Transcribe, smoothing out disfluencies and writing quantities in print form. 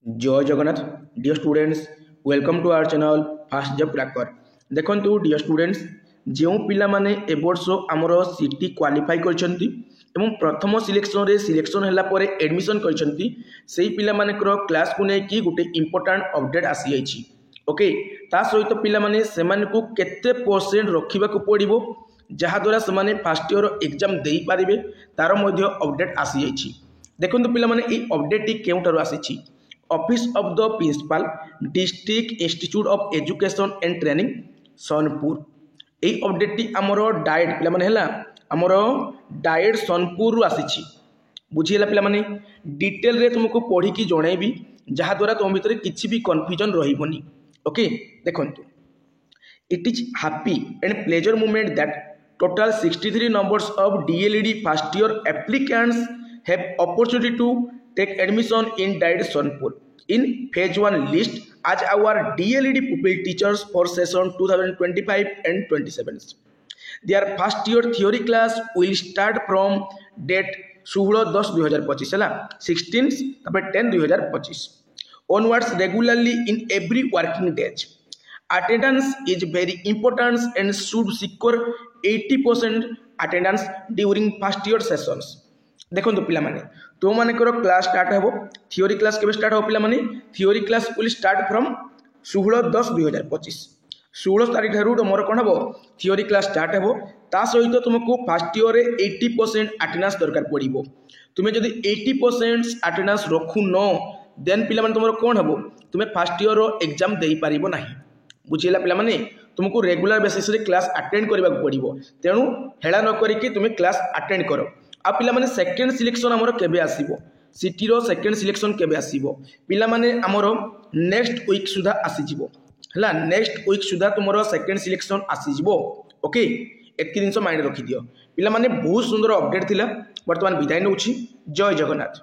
जय Jagannath dear students welcome to our channel fast job cracker. देखंतु dear students जो पिला माने ए वर्ष आमर सीटी क्वालिफाई करछंती एवं प्रथम सिलेक्शन रे सिलेक्शन हला परे एडमिशन करछंती सेही पिला मानेकर क्लास को नै कि गुटे इंपोर्टेंट अपडेट आसी जाइछि। ओके ता सहित पिला माने सेमान को केते परसेंट रखिबा को पड़िबो जहा द्वारा सेमाने फर्स्ट ईयर एग्जाम देई पारिबे तार मध्ये अपडेट आसी जाइछि। देखंतु पिला माने ई अपडेट टी केउटारो आसीछि office of the principal district institute of education and training Sonpur. यही अपडेट टी आमर डायरेक्ट पिला माने हला आमर डायरेक्ट सोनपुर आसीछि। बुझीला पिला माने डिटेल रे तुमको पढ़ी की जणैबी जहा द्वारा तुम भीतर किछि भी कंफ्यूजन रहिबोनी। ओके देखंतु it is happy and pleasure moment that total 63 numbers of DLED first year applicants have opportunity to take admission in Direct Sonpur in phase 1 list as our DLED pupil teachers for session 2025 and 27. Their first year theory class will start from date 16/10/2025 है 16/10/2025 onwards regularly in every working day. Attendance is very important and should secure 80% attendance during first year sessions. देखो पिला माने तो Manekar class start हो theory class केबे start हो पिला माने theory class will start from 16/10/2025 16 तारीख ठारू तुमर कोन हो थियोरी क्लास स्टार्ट हो ता सहित तुमको फर्स्ट ईयर रे 80% अटेंडेंस दरकार पड़िबो। तुमे जदी 80% अटेंडेंस रखु न देन पिला माने तुमर कोन हो तुमे फर्स्ट ईयर रो एग्जाम देई पारिबो नाही। बुझिला पिला माने तुमको रेगुलर बेसिस रे क्लास अटेंड करबा पड़िबो तेनु हेला न करिके तुमे क्लास अटेंड करो। आ पिला माने सेकंड सिलेक्शन हमर केबे आसीबो सिटी रो सेकंड सिलेक्शन केबे आसीबो पिला माने हमर नेक्स्ट वीक सुधा आसी जिवो हला नेक्स्ट वीक सुधा तुमरो सेकंड सिलेक्शन आसी जिवो। ओके एतकी दिन माइंड रखि दियो पिला माने बहुत सुंदर अपडेट थिला वर्तमान विदाय नउछि। जय जगन्नाथ।